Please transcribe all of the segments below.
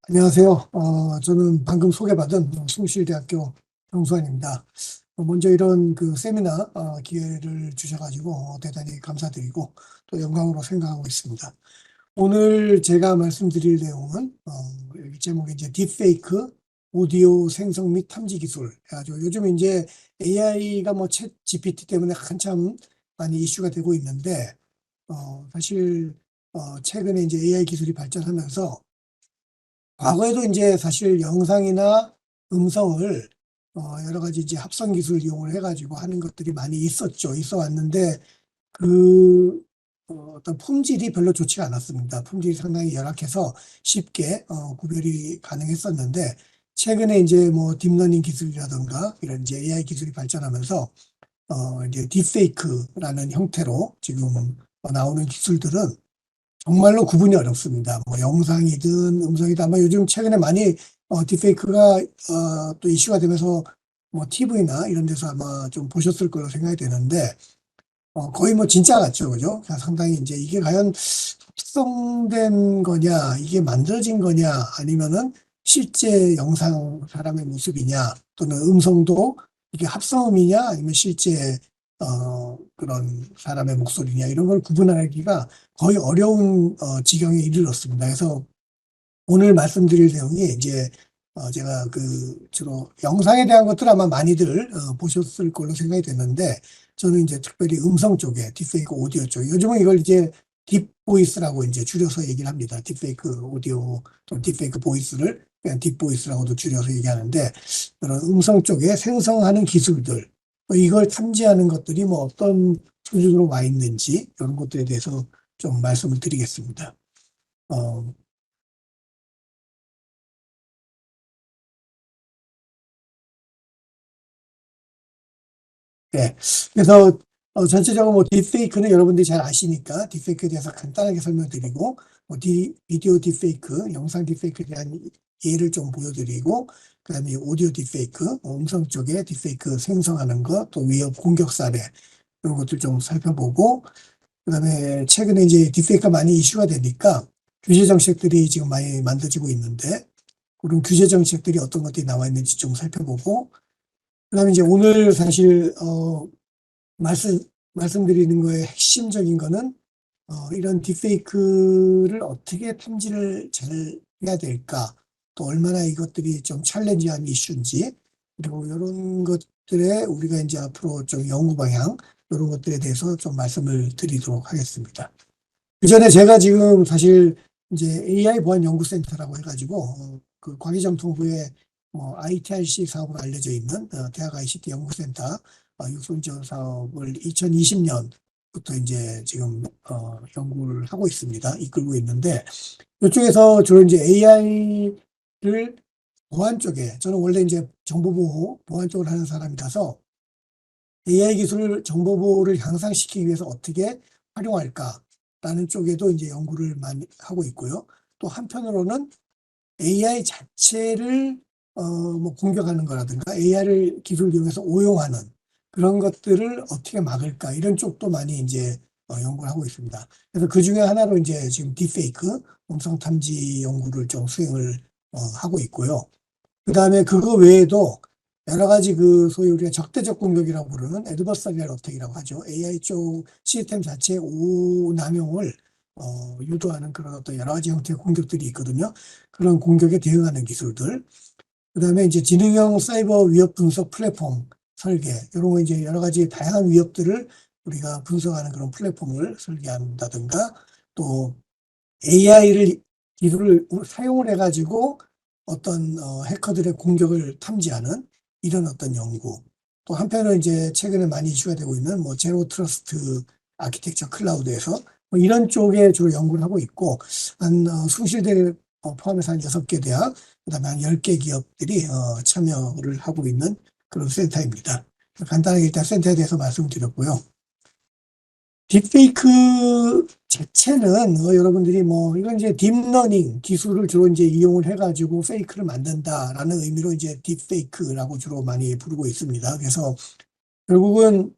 안녕하세요. 저는 방금 소개받은 숭실대학교 정수환입니다. 먼저 이런 그 세미나 기회를 주셔가지고 대단히 감사드리고 또 영광으로 생각하고 있습니다. 오늘 제가 말씀드릴 내용은 여기 제목이 이제 딥페이크 오디오 생성 및 탐지 기술 해가지고 요즘 이제 AI가 뭐 챗 GPT 때문에 한참 많이 이슈가 되고 있는데 사실 최근에 이제 AI 기술이 발전하면서 과거에도 이제 사실 영상이나 음성을 여러 가지 이제 합성 기술 이용을 해가지고 하는 것들이 많이 있어 왔는데 그 어떤 품질이 별로 좋지가 않았습니다. 품질이 상당히 열악해서 쉽게 구별이 가능했었는데 최근에 이제 뭐 딥러닝 기술이라든가 이런 이제 AI 기술이 발전하면서 이제 딥페이크라는 형태로 지금 나오는 기술들은 정말로 구분이 어렵습니다. 뭐 영상이든 음성이든 아마 요즘 최근에 많이 딥페이크가 또 이슈가 되면서 뭐 TV나 이런 데서 아마 좀 보셨을 걸로 생각이 되는데 거의 뭐 진짜 같죠, 그죠? 그냥 상당히 이제 이게 과연 합성된 거냐, 이게 만들어진 거냐, 아니면은 실제 영상 사람의 모습이냐, 또는 음성도 이게 합성음이냐, 아니면 실제 그런 사람의 목소리냐, 이런 걸 구분하기가 거의 어려운 지경에 이르렀습니다. 그래서 오늘 말씀드릴 내용이 이제 제가 그 주로 영상에 대한 것들 아마 많이들 보셨을 걸로 생각이 되는데 저는 이제 특별히 음성 쪽에 딥페이크 오디오 쪽 요즘은 이걸 이제 딥보이스라고 이제 줄여서 얘기를 합니다. 딥페이크 오디오 또 딥페이크 보이스를 그냥 딥보이스라고도 줄여서 얘기하는데 그런 음성 쪽에 생성하는 기술들 이걸 탐지하는 것들이 뭐 어떤 수준으로 와 있는지 이런 것들에 대해서 좀 말씀을 드리겠습니다. 어, 네. 그래서 전체적으로 뭐 딥페이크는 여러분들이 잘 아시니까 딥페이크에 대해서 간단하게 설명드리고 뭐 비디오 딥페이크, 영상 딥페이크에 대한 예를 좀 보여드리고 그다음에 오디오 딥페이크, 음성 쪽에 딥페이크 생성하는 것, 또 위협 공격 사례 이런 것들 좀 살펴보고 그다음에 최근에 이제 딥페이크가 많이 이슈가 되니까 규제 정책들이 지금 많이 만들어지고 있는데 그런 규제 정책들이 어떤 것들이 나와 있는지 좀 살펴보고 그다음에 이제 오늘 사실 말씀, 말씀드리는 거의 핵심적인 거는, 이런 딥페이크를 어떻게 탐지를 잘 해야 될까, 또 얼마나 이것들이 좀 챌린지한 이슈인지, 그리고 이런 것들에 우리가 이제 앞으로 좀 연구 방향, 이런 것들에 대해서 좀 말씀을 드리도록 하겠습니다. 그 전에 제가 지금 사실 이제 AI 보안 연구센터라고 해가지고, 그 과기정통부의 ITRC 사업으로 알려져 있는 대학 ICT 연구센터 육성 지원 사업을 2020년부터 이제 지금 연구를 하고 있습니다. 이끌고 있는데 이쪽에서 주로 이제 AI를 보안 쪽에 저는 원래 이제 정보보호 보안 쪽을 하는 사람이라서 AI 기술을 정보보호를 향상시키기 위해서 어떻게 활용할까라는 쪽에도 이제 연구를 많이 하고 있고요. 또 한편으로는 AI 자체를 뭐 공격하는 거라든가 AI를 기술을 이용해서 오용하는 그런 것들을 어떻게 막을까 이런 쪽도 많이 이제 연구를 하고 있습니다. 그래서 그 중에 하나로 이제 지금 딥페이크 음성 탐지 연구를 좀 수행을 하고 있고요. 그 다음에 그거 외에도 여러 가지 그 소위 우리가 적대적 공격이라고 부르는 애드버서리얼 어택이라고 하죠. AI 쪽 시스템 자체의 오남용을 유도하는 그런 어떤 여러 가지 형태의 공격들이 있거든요. 그런 공격에 대응하는 기술들. 그다음에 이제 지능형 사이버 위협 분석 플랫폼 설계 이런 거 이제 여러 가지 다양한 위협들을 우리가 분석하는 그런 플랫폼을 설계한다든가 또 AI를 기술을 사용을 해가지고 어떤 해커들의 공격을 탐지하는 이런 어떤 연구. 또 한편은 이제 최근에 많이 이슈가 되고 있는 뭐 제로 트러스트 아키텍처 클라우드에서 뭐 이런 쪽에 주로 연구를 하고 있고 한 숭실대 포함해서 한 6개 대학 그다음에 한 10개 기업들이 참여를 하고 있는 그런 센터입니다. 간단하게 일단 센터에 대해서 말씀드렸고요. 딥페이크 자체는 여러분들이 뭐 이건 이제 딥러닝 기술을 주로 이제 이용을 해가지고 페이크를 만든다라는 의미로 이제 딥페이크라고 주로 많이 부르고 있습니다. 그래서 결국은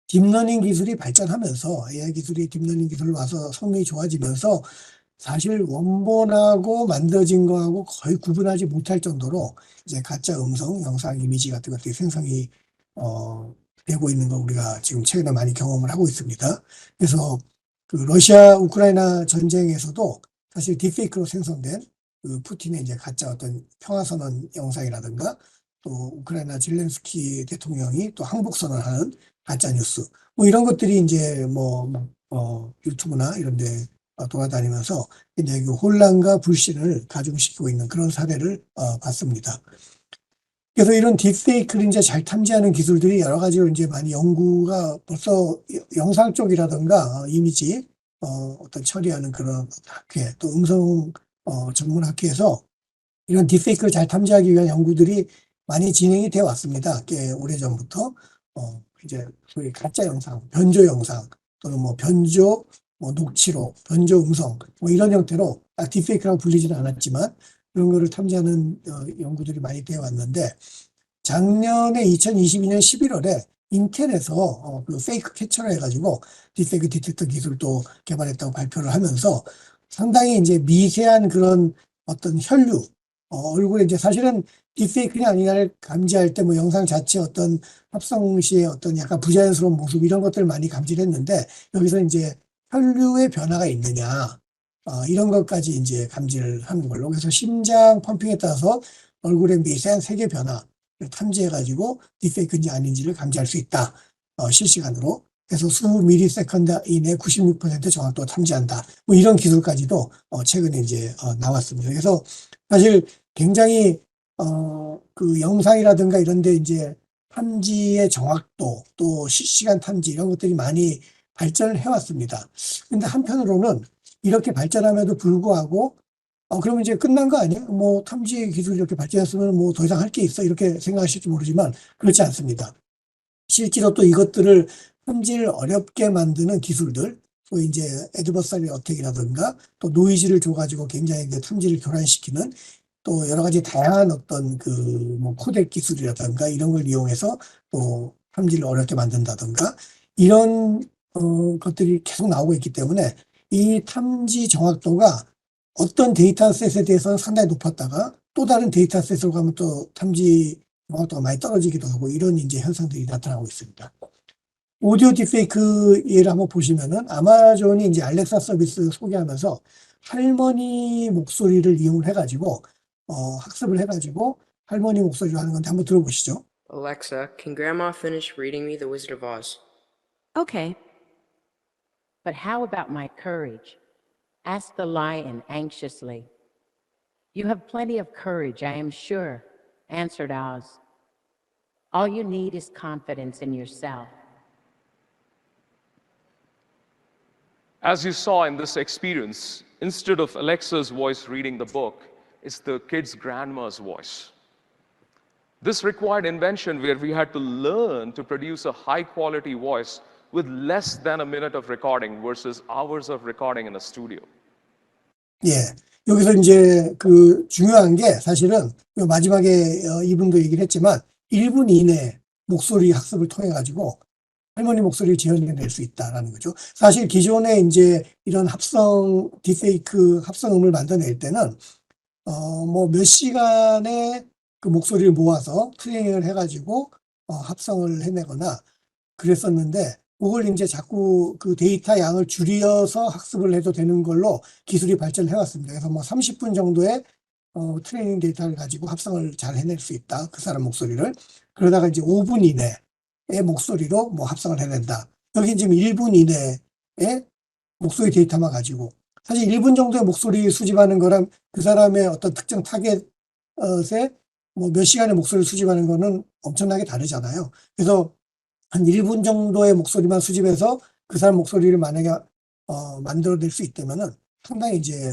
딥러닝 기술이 발전하면서 AI 기술이 딥러닝 기술로 와서 성능이 좋아지면서 사실 원본하고 만들어진 거하고 거의 구분하지 못할 정도로 이제 가짜 음성, 영상, 이미지 같은 것들이 생성이 되고 있는 거 우리가 지금 최근에 많이 경험을 하고 있습니다. 그래서 그 러시아 우크라이나 전쟁에서도 사실 딥페이크로 생성된 그 푸틴의 이제 가짜 어떤 평화선언 영상이라든가 또 우크라이나 젤렌스키 대통령이 또 항복 선언하는 가짜 뉴스 뭐 이런 것들이 이제 유튜브나 이런 데 돌아다니면서 이제 그 혼란과 불신을 가중시키고 있는 그런 사례를 봤습니다. 그래서 이런 딥페이크를 이제 잘 탐지하는 기술들이 여러 가지로 이제 많이 연구가 벌써 영상 쪽이라든가 이미지 어떤 처리하는 그런 학회 또 음성 전문 학회에서 이런 딥페이크를 잘 탐지하기 위한 연구들이 많이 진행이 되어 왔습니다. 꽤 오래전부터 이제 소위 가짜 영상, 변조 영상 또는 뭐 변조 녹취록, 변조 음성 뭐 이런 형태로 딥페이크라고 불리지는 않았지만 그런 거를 탐지하는 연구들이 많이 되어 왔는데 작년에 2022년 11월에 인텔에서 그 페이크 캐처를 해가지고 딥페이크 디텍터 기술도 개발했다고 발표를 하면서 상당히 이제 미세한 그런 어떤 혈류, 얼굴에 이제 사실은 딥페이크냐 아니냐를 감지할 때 뭐 영상 자체 어떤 합성 시의 어떤 약간 부자연스러운 모습 이런 것들을 많이 감지를 했는데 여기서 이제 혈류의 변화가 있느냐, 이런 것까지 이제 감지를 하는 걸로. 그래서 심장 펌핑에 따라서 얼굴의 미세한 색의 변화, 탐지해가지고 딥페이크인지 아닌지를 감지할 수 있다. 실시간으로. 그래서 수 미리세컨드 이내 96% 정확도가 탐지한다. 뭐 이런 기술까지도 최근에 이제 나왔습니다. 그래서 사실 굉장히 그 영상이라든가 이런 데 이제 탐지의 정확도 또 실시간 탐지 이런 것들이 많이 발전을 해왔습니다. 근데 한편으로는 이렇게 발전함에도 불구하고 그러면 이제 끝난 거 아니야? 뭐 탐지 기술이 이렇게 발전했으면 뭐 더 이상 할 게 있어? 이렇게 생각하실지 모르지만 그렇지 않습니다. 실제로 또 이것들을 탐지를 어렵게 만드는 기술들, 또 이제 애드버서리 어택이라든가 또 노이즈를 줘가지고 굉장히 그 탐지를 교란시키는 또 여러 가지 다양한 어떤 그 뭐 코덱 기술이라든가 이런 걸 이용해서 또 탐지를 어렵게 만든다든가 이런 것들이 계속 나오고 있기 때문에 이 탐지 정확도가 어떤 데이터셋에 대해서는 상당히 높았다가 또 다른 데이터셋으로 가면 또 탐지 정확도가 많이 떨어지기도 하고 이런 이제 현상들이 나타나고 있습니다. 오디오 딥페이크 예를 한번 보시면은 아마존이 이제 알렉사 서비스 소개하면서 할머니 목소리를 이용을 해가지고 학습을 해가지고 할머니 목소리로 하는 건데 한번 들어보시죠. Alexa, can Grandma finish reading me The Wizard of Oz? Okay. But how about my courage? Asked the lion anxiously. You have plenty of courage, I am sure, answered Oz. All you need is confidence in yourself. As you saw in this experience, instead of Alexa's voice reading the book, it's the kid's grandma's voice. This required invention where we had to learn to produce a high quality voice with less than a minute of recording versus hours of recording in a studio. 예. 여기서 이제 그 중요한 게 사실은 마지막에 이분도 얘기를 했지만 1분 이내 목소리 학습을 통해 가지고 할머니 목소리를 재현해낼 수 있다라는 거죠. 사실 기존에 이제 이런 합성 딥페이크 합성음을 만들어낼 때는 뭐 몇 시간의 그 목소리를 모아서 트레이닝을 해가지고 합성을 해내거나 그랬었는데 그걸 이제 자꾸 그 데이터 양을 줄여서 학습을 해도 되는 걸로 기술이 발전해 왔습니다. 그래서 뭐 30분 정도의 트레이닝 데이터를 가지고 합성을 잘 해낼 수 있다. 그 사람 목소리를. 그러다가 이제 5분 이내의 목소리로 뭐 합성을 해낸다. 여기 지금 1분 이내의 목소리 데이터만 가지고 사실 1분 정도의 목소리 수집하는 거랑 그 사람의 어떤 특정 타겟에 뭐 몇 시간의 목소리를 수집하는 거는 엄청나게 다르잖아요. 그래서 한 1분 정도의 목소리만 수집해서 그 사람 목소리를 만약에 만들어낼 수 있다면은 상당히 이제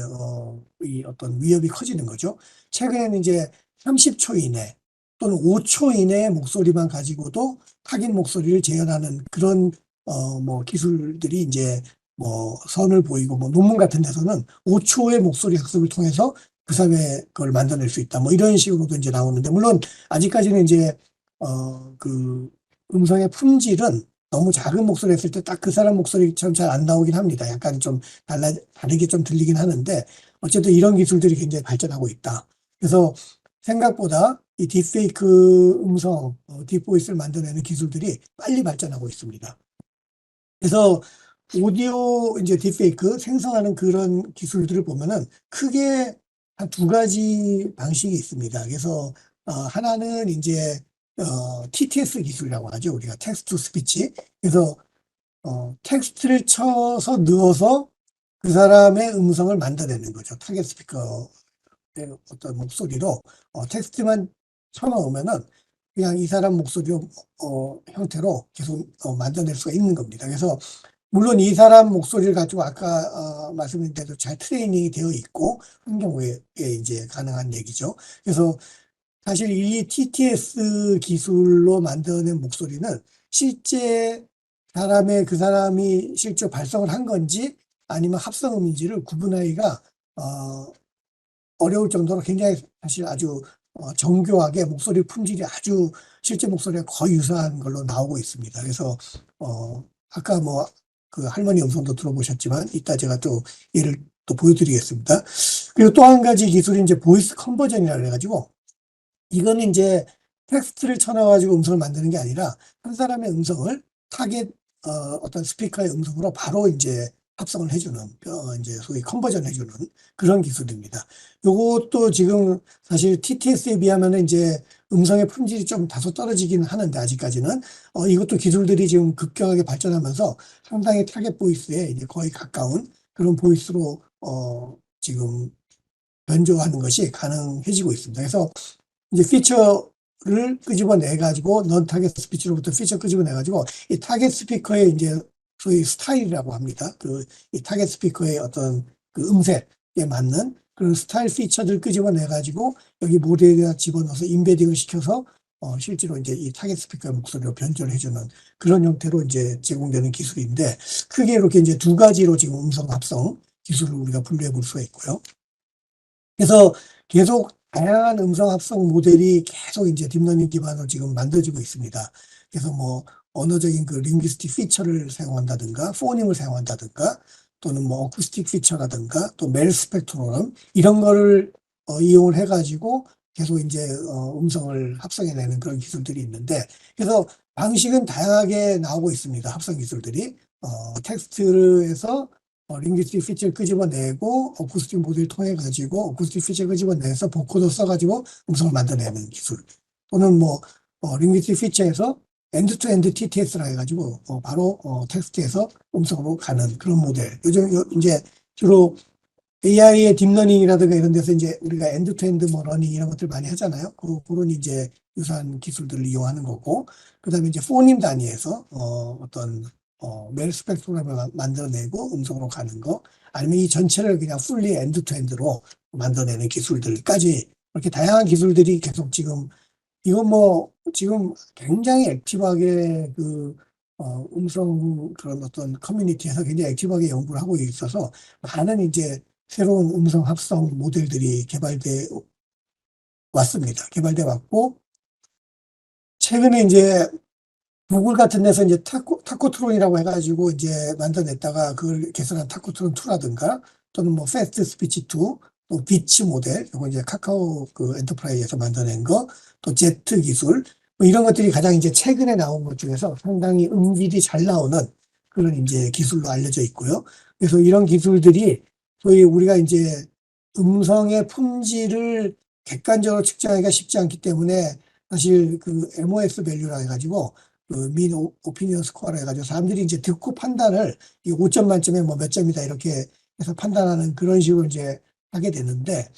이 어떤 위협이 커지는 거죠. 최근에는 이제 30초 이내 또는 5초 이내의 목소리만 가지고도 타깃 목소리를 재현하는 그런 뭐 기술들이 이제 뭐 선을 보이고 뭐 논문 같은 데서는 5초의 목소리 학습을 통해서 그 사람의 그걸 만들어낼 수 있다. 뭐 이런 식으로도 이제 나오는데 물론 아직까지는 이제 그 음성의 품질은 너무 작은 목소리 했을 때 딱 그 사람 목소리처럼 잘 안 나오긴 합니다. 약간 좀 다르게 좀 들리긴 하는데 어쨌든 이런 기술들이 굉장히 발전하고 있다. 그래서 생각보다 이 딥페이크 음성, 딥보이스를 만들어내는 기술들이 빨리 발전하고 있습니다. 그래서 오디오 이제 딥페이크 생성하는 그런 기술들을 보면은 크게 한 두 가지 방식이 있습니다. 그래서 하나는 이제 TTS 기술이라고 하죠. 우리가 텍스트 투 스피치. 그래서 텍스트를 쳐서 넣어서 그 사람의 음성을 만들어내는 거죠. 타겟 스피커의 어떤 목소리로 텍스트만 쳐넣으면은 그냥 이 사람 목소리로 형태로 계속 만들어낼 수가 있는 겁니다. 그래서 물론 이 사람 목소리를 가지고 아까 말씀드린 대로 잘 트레이닝이 되어 있고 한 경우에 이제 가능한 얘기죠. 그래서 사실 이 TTS 기술로 만들어낸 목소리는 실제 그 사람이 실제 발성을 한 건지 아니면 합성음인지를 구분하기가 어려울 정도로 굉장히 사실 아주 정교하게 목소리 품질이 아주 실제 목소리가 거의 유사한 걸로 나오고 있습니다. 그래서 아까 뭐 그 할머니 음성도 들어보셨지만 이따 제가 또 예를 또 보여드리겠습니다. 그리고 또 한 가지 기술이 이제 보이스 컨버전이라고 해가지고 이거는 이제 텍스트를 쳐넣어가지고 음성을 만드는 게 아니라 한 사람의 음성을 타겟 어떤 스피커의 음성으로 바로 이제 합성을 해주는 이제 소위 컨버전 해주는 그런 기술입니다. 요것도 지금 사실 TTS에 비하면은 이제 음성의 품질이 좀 다소 떨어지긴 하는데 아직까지는 이것도 기술들이 지금 급격하게 발전하면서 상당히 타겟 보이스에 이제 거의 가까운 그런 보이스로 지금 변조하는 것이 가능해지고 있습니다. 그래서 이제 피처를 끄집어내 가지고 넌 타겟 스피치로부터 피처 끄집어내 가지고 이 타겟 스피커의 이제 소위 스타일이라고 합니다. 이 타겟 스피커의 어떤 그 음색에 맞는 그런 스타일 피처들 끄집어내 가지고 여기 모델에다 집어넣어서 임베딩을 시켜서 실제로 이제 이 타겟 스피커의 목소리로 변조를 해주는 그런 형태로 이제 제공되는 기술인데 크게 이렇게 이제 두 가지로 지금 음성 합성 기술을 우리가 분류해 볼 수가 있고요. 그래서 계속 다양한 음성 합성 모델이 계속 이제 딥러닝 기반으로 지금 만들어지고 있습니다. 그래서 뭐 언어적인 그 링귀스틱 피처를 사용한다든가 포님을 사용한다든가 또는 뭐 어쿠스틱 피처라든가 또 멜 스펙트럼 이런 거를 이용을 해가지고 계속 이제 음성을 합성해내는 그런 기술들이 있는데 그래서 방식은 다양하게 나오고 있습니다. 합성 기술들이 텍스트에서 링귀스틱 피처를 끄집어내고 어쿠스틱 모델을 통해 가지고 어쿠스틱 피처를 끄집어내서 보코더 써가지고 음성을 만들어내는 기술 또는 뭐 링귀스틱 피처에서 엔드-투-엔드 TTS라 해가지고 바로 텍스트에서 음성으로 가는 그런 모델. 요즘 이제 주로 AI의 딥러닝이라든가 이런 데서 이제 우리가 엔드-투-엔드 뭐 러닝 이런 것들 많이 하잖아요. 그런 이제 유사한 기술들을 이용하는 거고, 그다음에 이제 포님 단위에서 어떤 멜 스펙트럼을 만들어내고 음성으로 가는 거, 아니면 이 전체를 그냥 풀리 엔드-투-엔드로 만들어내는 기술들까지 이렇게 다양한 기술들이 계속 지금 이건 뭐 지금 굉장히 액티브하게 음성 그런 어떤 커뮤니티에서 굉장히 액티브하게 연구를 하고 있어서 많은 이제 새로운 음성 합성 모델들이 개발돼 왔습니다. 개발돼 왔고 최근에 이제 구글 같은 데서 이제 타코트론이라고 해가지고 이제 만들어냈다가 그걸 개선한 타코트론 2라든가 또는 뭐 패스트 스피치 2, 또 비치 모델, 이거 이제 카카오 그 엔터프라이즈에서 만들어낸 거, 또 제트 기술, 뭐 이런 것들이 가장 이제 최근에 나온 것 중에서 상당히 음질이 잘 나오는 그런 이제 기술로 알려져 있고요. 그래서 이런 기술들이 소위 우리가 이제 음성의 품질을 객관적으로 측정하기가 쉽지 않기 때문에 사실 그 MOS 밸류라 해가지고 민 오피니언 스코어라 해가지고 사람들이 이제 듣고 판단을 이 5점 만점에 뭐 몇 점이다 이렇게 해서 판단하는 그런 식으로 이제 하게 되는데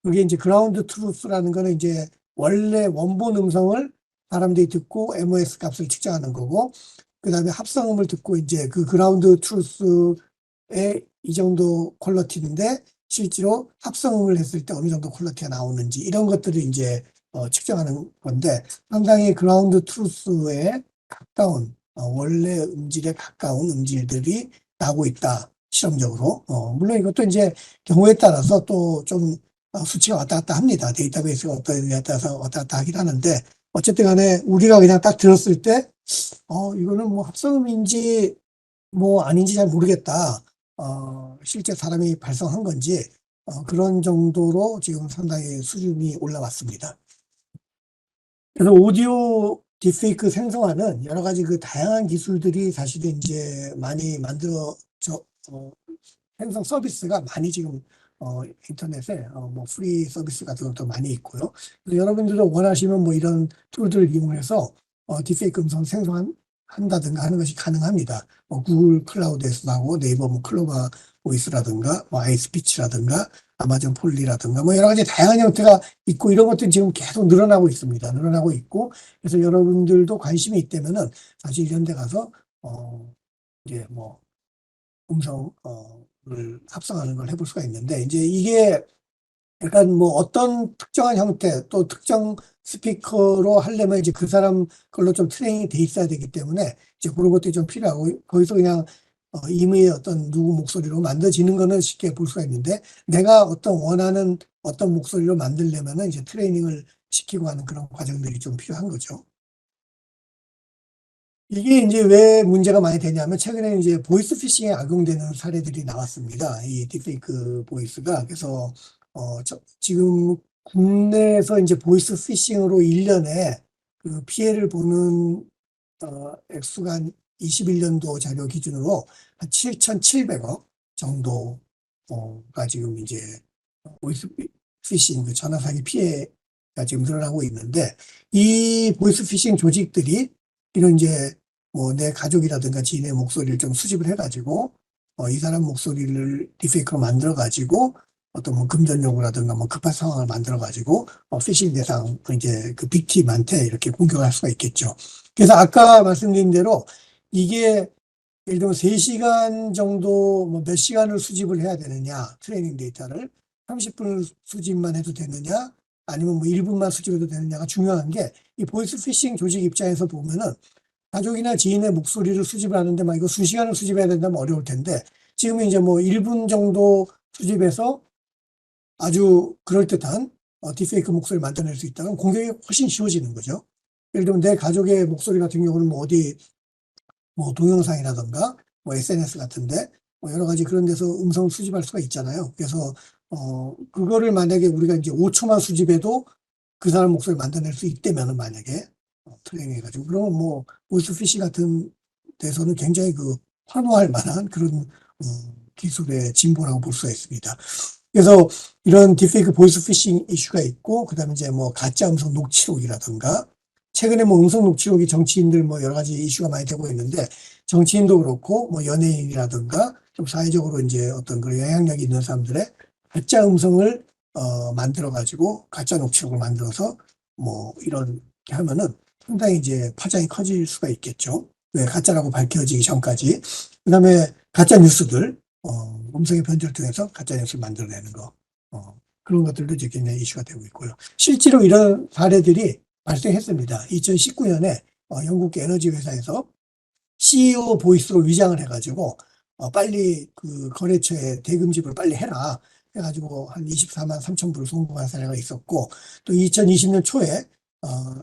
그게 이제 그라운드 트루스라는 거는 이제 원래 원본 음성을 사람들이 듣고 MOS 값을 측정하는 거고 그다음에 합성음을 듣고 이제 그 그라운드 트루스의 이 정도 퀄리티인데 실제로 합성음을 했을 때 어느 정도 퀄리티가 나오는지 이런 것들을 이제 측정하는 건데 상당히 그라운드 트루스에 가까운 원래 음질에 가까운 음질들이 나오고 있다 실험적으로 물론 이것도 이제 경우에 따라서 또 좀 수치가 왔다 갔다 합니다. 데이터베이스가 어떠냐에 따라서 왔다 갔다 하긴 하는데 어쨌든 간에 우리가 그냥 딱 들었을 때, 이거는 뭐 합성음인지 뭐 아닌지 잘 모르겠다. 실제 사람이 발성한 건지, 그런 정도로 지금 상당히 수준이 올라왔습니다. 그래서 오디오 딥페이크 생성하는 여러 가지 그 다양한 기술들이 사실은 이제 많이 생성 서비스가 많이 지금 인터넷에 뭐 프리 서비스 같은 것도 많이 있고요. 그래서 여러분들도 원하시면 뭐 이런 툴들을 이용해서 딥페이크 음성 생성한다든가 하는 것이 가능합니다. 뭐 구글 클라우드에서도 하고 네이버 뭐 클로바 보이스라든가 뭐 아이스피치라든가 아마존 폴리라든가 뭐 여러 가지 다양한 형태가 있고 이런 것들이 지금 계속 늘어나고 있습니다. 늘어나고 있고 그래서 여러분들도 관심이 있다면은 사실 이런 데 가서 이제 뭐 음성을 합성하는 걸 해볼 수가 있는데 이제 이게 약간 뭐 어떤 특정한 형태 또 특정 스피커로 하려면 이제 그 사람 걸로 좀 트레이닝이 돼 있어야 되기 때문에 이제 그런 것들이 좀 필요하고 거기서 그냥 임의의 어떤 누구 목소리로 만들어지는 거는 쉽게 볼 수가 있는데 내가 원하는 어떤 목소리로 만들려면은 이제 트레이닝을 시키고 하는 그런 과정들이 좀 필요한 거죠. 이게 이제 왜 문제가 많이 되냐면 최근에 이제 보이스 피싱에 악용되는 사례들이 나왔습니다. 이 딥페이크 보이스가. 그래서 지금 국내에서 이제 보이스 피싱으로 1년에 그 피해를 보는 액수가 한 21년도 자료 기준으로 한 7,700억 정도가 지금 이제 보이스 피싱, 그 전화 사기 피해가 지금 늘어나고 있는데 이 보이스 피싱 조직들이 이런 이제 뭐 내 가족이라든가 지인의 목소리를 좀 수집을 해가지고 이 사람 목소리를 딥페이크로 만들어가지고 어떤 뭐 금전 요구라든가 뭐 급한 상황을 만들어가지고 피싱 대상 이제 그 빅팀한테 이렇게 공격할 수가 있겠죠. 그래서 아까 말씀드린 대로 이게 예를 들면 3시간 정도 뭐 몇 시간을 수집을 해야 되느냐 트레이닝 데이터를 30분 수집만 해도 되느냐 아니면 뭐 1분만 수집해도 되느냐가 중요한 게 이 보이스 피싱 조직 입장에서 보면은 가족이나 지인의 목소리를 수집을 하는데 막 이거 수시간을 수집해야 된다면 어려울 텐데 지금은 이제 뭐 1분 정도 수집해서 아주 그럴듯한 딥페이크 목소리를 만들어낼 수 있다면 공격이 훨씬 쉬워지는 거죠. 예를 들면 내 가족의 목소리 같은 경우는 뭐 어디 뭐 동영상이라든가 뭐 SNS 같은데 뭐 여러 가지 그런 데서 음성 수집할 수가 있잖아요. 그래서 그거를 만약에 우리가 이제 5초만 수집해도 그 사람 목소리 만들어낼 수 있다면은 만약에 트레이닝 해가지고 그러면 뭐 보이스피싱 같은 데서는 굉장히 그 환호할 만한 그런 기술의 진보라고 볼 수가 있습니다. 그래서 이런 딥페이크 보이스피싱 이슈가 있고 그다음에 이제 뭐 가짜 음성 녹취록이라든가 최근에 뭐 음성 녹취록이 정치인들 뭐 여러 가지 이슈가 많이 되고 있는데 정치인도 그렇고 뭐 연예인이라든가 좀 사회적으로 이제 어떤 그런 영향력이 있는 사람들의 가짜 음성을 만들어 가지고 가짜 녹취록을 만들어서 뭐 이런 게 하면은 상당히 이제 파장이 커질 수가 있겠죠. 왜 가짜라고 밝혀지기 전까지. 그다음에 가짜 뉴스들 음성의 변조를 통해서 가짜 뉴스를 만들어내는 거 그런 것들도 이제 굉장히 이슈가 되고 있고요. 실제로 이런 사례들이 발생했습니다. 2019년에 영국 에너지 회사에서 CEO 보이스로 위장을 해가지고 빨리 그 거래처에 대금집을 빨리 해라 해가지고 한 24만 3천 불을 송금한 사례가 있었고 또 2020년 초에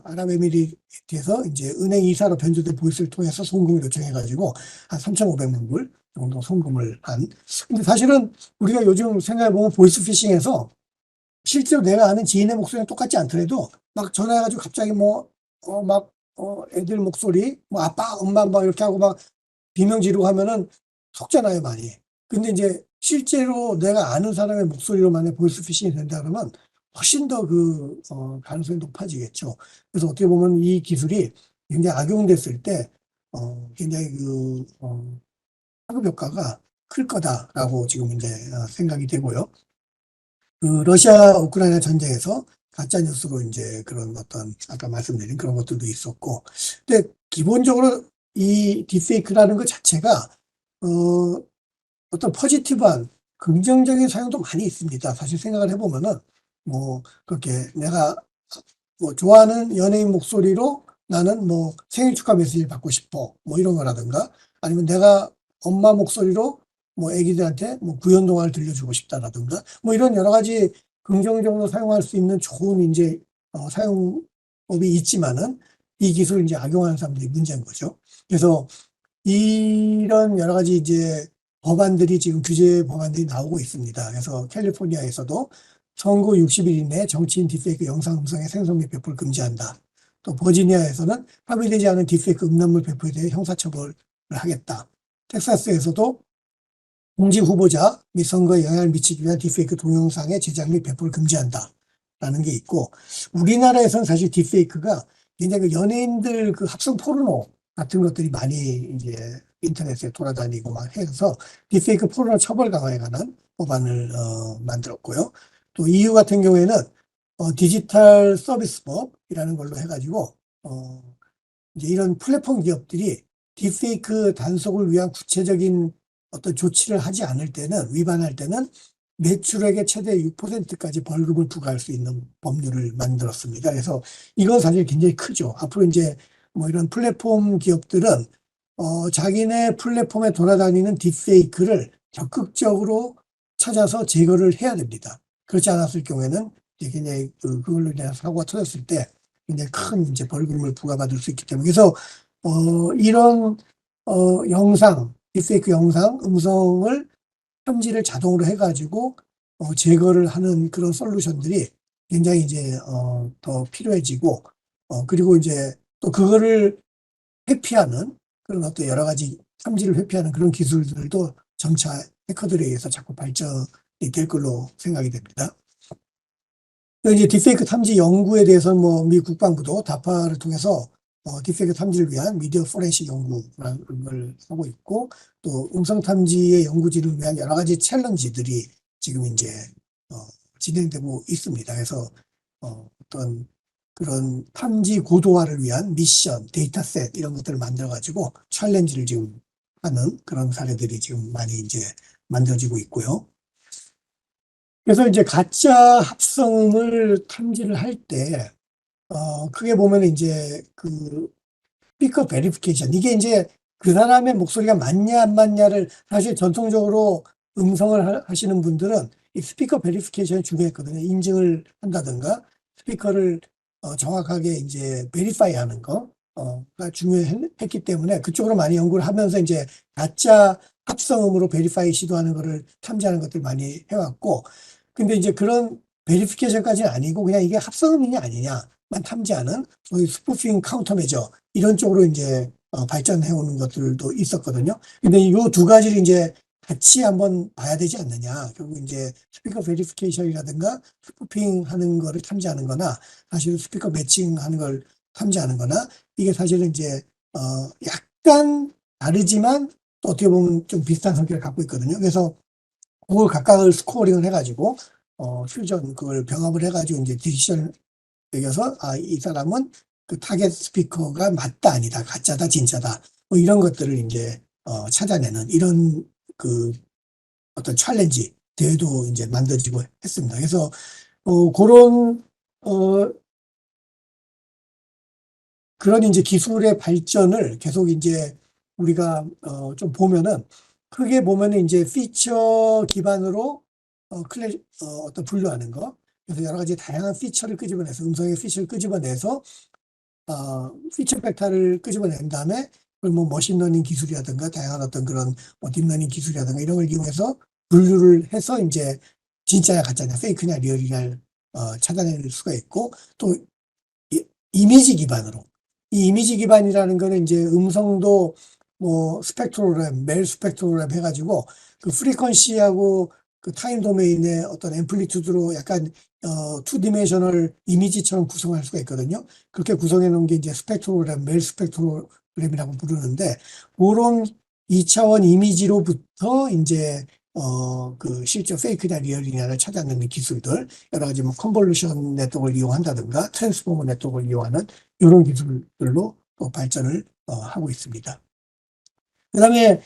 아랍에미리트에서 이제 은행 이사로 변조된 보이스를 통해서 송금을 요청해가지고 한 3,500만 불 정도 송금을 한. 근데 사실은 우리가 요즘 생각해보면 보이스피싱에서 실제로 내가 아는 지인의 목소리랑 똑같지 않더라도 막 전화해가지고 갑자기 애들 목소리, 뭐 아빠, 엄마 막 이렇게 하고 막 비명 지르고 하면은 속잖아요, 많이. 근데 이제 실제로 내가 아는 사람의 목소리로 만약 보이스피싱이 된다 그러면 훨씬 더 그 가능성이 높아지겠죠. 그래서 어떻게 보면 이 기술이 굉장히 악용됐을 때 굉장히 그 파급 효과가 클 거다라고 지금 이제 생각이 되고요. 그 러시아 우크라이나 전쟁에서 가짜 뉴스로 이제 그런 어떤 아까 말씀드린 그런 것들도 있었고, 근데 기본적으로 이 딥페이크라는 것 자체가 어떤 포지티브한 긍정적인 사용도 많이 있습니다. 사실 생각을 해보면은 뭐 그렇게 내가 뭐 좋아하는 연예인 목소리로 나는 뭐 생일 축하 메시지를 받고 싶어 뭐 이런 거라든가 아니면 내가 엄마 목소리로 뭐 애기들한테 뭐 구연동화를 들려주고 싶다라든가 뭐 이런 여러 가지 긍정적으로 사용할 수 있는 좋은 이제 사용 법이 있지만은 이 기술을 이제 악용하는 사람들이 문제인 거죠. 그래서 이런 여러 가지 이제 법안들이 지금 규제 법안들이 나오고 있습니다. 그래서 캘리포니아에서도 선고 60일 이내 정치인 딥페이크 영상 음성의 생성 및 배포를 금지한다. 또 버지니아에서는 합의되지 않은 딥페이크 음란물 배포에 대해 형사처벌을 하겠다. 텍사스에서도 공직 후보자 및 선거에 영향을 미치기 위한 딥페이크 동영상의 제작 및 배포를 금지한다. 라는 게 있고, 우리나라에서는 사실 딥페이크가 굉장히 그 연예인들 그 합성 포르노 같은 것들이 많이 이제 인터넷에 돌아다니고 막 해서 딥페이크 포르노 처벌 강화에 관한 법안을 만들었고요. 또 EU 같은 경우에는 디지털 서비스법이라는 걸로 해가지고 이제 이런 플랫폼 기업들이 딥페이크 단속을 위한 구체적인 어떤 조치를 하지 않을 때는, 위반할 때는 매출액의 최대 6%까지 벌금을 부과할 수 있는 법률을 만들었습니다. 그래서 이건 사실 굉장히 크죠. 앞으로 이제 뭐 이런 플랫폼 기업들은 자기네 플랫폼에 돌아다니는 딥페이크를 적극적으로 찾아서 제거를 해야 됩니다. 그렇지 않았을 경우에는 이제 굉장히 그걸로 인해서 사고가 터졌을 때 굉장히 큰 이제 벌금을 부과받을 수 있기 때문에, 그래서 이런 영상, 딥페이크 영상, 음성을 탐지를 자동으로 해가지고 제거를 하는 그런 솔루션들이 굉장히 이제 더 필요해지고, 그리고 이제 또 그거를 회피하는 그런 어떤 여러 가지 탐지를 회피하는 그런 기술들도 점차 해커들에 의해서 자꾸 발전이 될 걸로 생각이 됩니다. 이제 딥페이크 탐지 연구에 대해서는 뭐 미 국방부도 다파를 통해서 딥페이크 탐지를 위한 미디어 포렌식 연구라는 걸 하고 있고, 또 음성 탐지의 연구진을 위한 여러 가지 챌린지들이 지금 이제 진행되고 있습니다. 그래서 어떤 그런 탐지 고도화를 위한 미션, 데이터셋 이런 것들을 만들어 가지고 챌린지를 지금 하는 그런 사례들이 지금 많이 이제 만들어지고 있고요. 그래서 이제 가짜 합성을 탐지를 할 때 크게 보면 이제 그 스피커 베리피케이션, 이게 이제 그 사람의 목소리가 맞냐 안 맞냐를, 사실 전통적으로 음성을 하시는 분들은 이 스피커 베리피케이션이 중요했거든요. 인증을 한다든가 스피커를 정확하게 이제 베리파이 하는 거가 중요했기 때문에 그쪽으로 많이 연구를 하면서 이제 가짜 합성음으로 베리파이 시도하는 거를 탐지하는 것들 많이 해왔고, 근데 이제 그런 베리피케이션까지는 아니고 그냥 이게 합성음이냐 아니냐만 탐지하는 소위 스푸핑 카운터메저 이런 쪽으로 이제 발전해 오는 것들도 있었거든요. 근데 이 두 가지를 이제 같이 한번 봐야 되지 않느냐. 결국 이제 스피커 베리피케이션이라든가 스푸핑 하는 거를 탐지하는 거나 사실 스피커 매칭 하는 걸 탐지하는 거나, 이게 사실은 이제 약간 다르지만 또 어떻게 보면 좀 비슷한 성격을 갖고 있거든요. 그래서 그걸 각각을 스코어링을 해가지고 퓨전 그걸 병합을 해가지고 이제 디시션을 매겨서 이 사람은 그 타겟 스피커가 맞다 아니다, 가짜다 진짜다, 뭐 이런 것들을 이제 찾아내는 이런 그 어떤 챌린지 대회도 이제 만들어지고 했습니다. 그래서 그런 그런 이제 기술의 발전을 계속 이제 우리가 좀 보면은, 크게 보면은 이제 피처 기반으로 어떤 분류하는 거. 그래서 여러 가지 다양한 피처를 끄집어내서, 음성의 피처를 끄집어내서 피처 벡터를 끄집어낸 다음에 그걸 뭐 머신러닝 기술이라든가 다양한 어떤 그런 딥러닝 기술이라든가 이런 걸 이용해서 분류를 해서 이제 진짜냐 가짜냐, 페이크냐 리얼이냐 찾아낼 수가 있고, 또 이미지 기반으로, 이 이미지 기반이라는 거는 이제 음성도 뭐 스펙트로그램, 멜 스펙트로그램 해가지고 그 프리퀀시하고 그 타임 도메인의 어떤 앰플리튜드로 약간 투 디멘셔널 이미지처럼 구성할 수가 있거든요. 그렇게 구성해 놓은 게 이제 스펙트로그램, 멜 스펙트로그램이라고 부르는데, 그런 2차원 이미지로부터 이제 그 실제 페이크냐 리얼이냐를 찾아내는 기술들, 여러 가지 뭐 컨볼루션 네트워크를 이용한다든가 트랜스포머 네트워크를 이용하는 이런 기술들로 또 발전을 하고 있습니다. 그다음에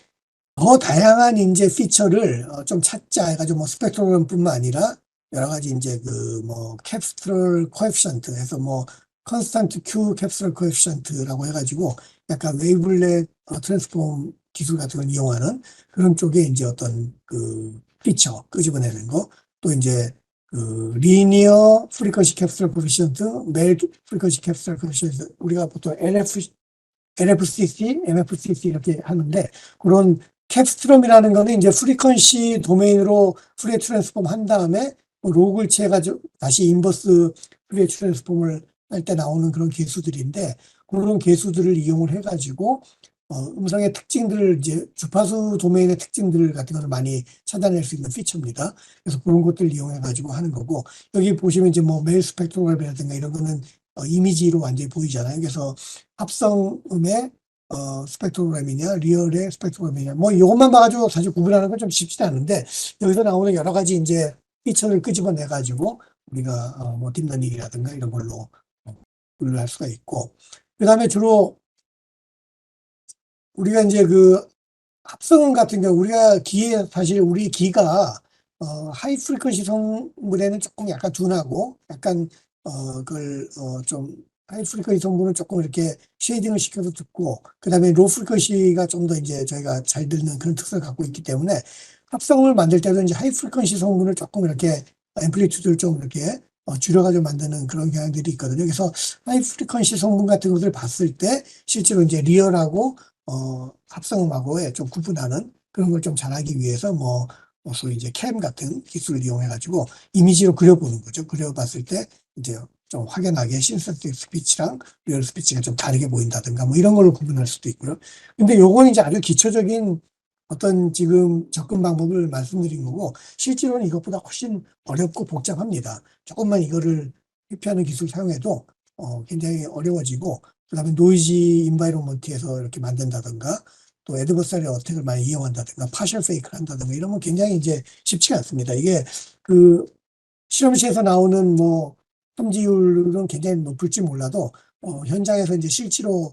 더 다양한 이제 피처를 좀 찾자 해가지고 뭐 스펙트로그램뿐만 아니라 여러 가지 이제 그 뭐 캡스트럴 코에피션트 해서 뭐 컨스탄트 큐 캡스트럴 코에피션트라고 해가지고 약간 웨이블렛 트랜스폼 기술 같은 걸 이용하는 그런 쪽에 이제 어떤 그 피처 끄집어내는 거, 또 이제 그 리니어 프리퀀시 캡슐 코피션트, 멜 프리퀀시 캡슐 코피션트, 우리가 보통 LFCC, MFCC 이렇게 하는데 그런 캡스트롬이라는 거는 이제 프리퀀시 도메인으로 푸리에 트랜스폼 한 다음에 뭐 로그를 채가지고 다시 인버스 푸리에 트랜스폼을 할 때 나오는 그런 개수들인데 그런 개수들을 이용을 해가지고 음성의 특징들을 이제 주파수 도메인의 특징들 같은 거를 많이 찾아낼 수 있는 피처입니다. 그래서 그런 것들을 이용해 가지고 하는 거고 여기 보시면 이제 뭐 메일 스펙트로그램이라든가 이런 거는 이미지로 완전히 보이잖아요. 그래서 합성음의 스펙트로그램이냐 리얼의 스펙트로그램이냐 뭐 이것만 봐가지고 사실 구분하는 건 좀 쉽지 않은데 여기서 나오는 여러 가지 이제 피처를 끄집어내 가지고 우리가 뭐 딥러닝이라든가 이런 걸로 분류할 수가 있고 그다음에 주로 우리가 이제 그 합성음 같은 경우 우리가 귀에 사실 우리 귀가 하이 프리퀀시 성분에는 조금 약간 둔하고 약간 그걸 좀 하이 프리퀀시 성분은 조금 이렇게 쉐이딩을 시켜서 듣고 그다음에 로우 프리퀀시가 좀 더 이제 저희가 잘 듣는 그런 특성을 갖고 있기 때문에 합성음을 만들 때도 이제 하이 프리퀀시 성분을 조금 이렇게 앰플리튜드를 좀 이렇게 줄여가지고 만드는 그런 경향들이 있거든요. 그래서 하이 프리퀀시 성분 같은 것을 봤을 때 실제로 이제 리얼하고 합성음하고의 좀 구분하는 그런 걸 좀 잘하기 위해서 소위 이제 캠 같은 기술을 이용해가지고 이미지로 그려보는 거죠. 그려봤을 때 이제 좀 확연하게 신서틱 스피치랑 리얼 스피치가 좀 다르게 보인다든가 뭐 이런 걸로 구분할 수도 있고요. 근데 요건 이제 아주 기초적인 어떤 지금 접근 방법을 말씀드린 거고 실제로는 이것보다 훨씬 어렵고 복잡합니다. 조금만 이거를 회피하는 기술 사용해도 굉장히 어려워지고 그다음에 노이지 인바이로먼트에서 이렇게 만든다든가 또 애드버서리 어택을 많이 이용한다든가 파셜 페이크를 한다든가 이런 건 굉장히 이제 쉽지가 않습니다. 이게 그 실험실에서 나오는 뭐 탐지율은 굉장히 높을지 몰라도 현장에서 이제 실제로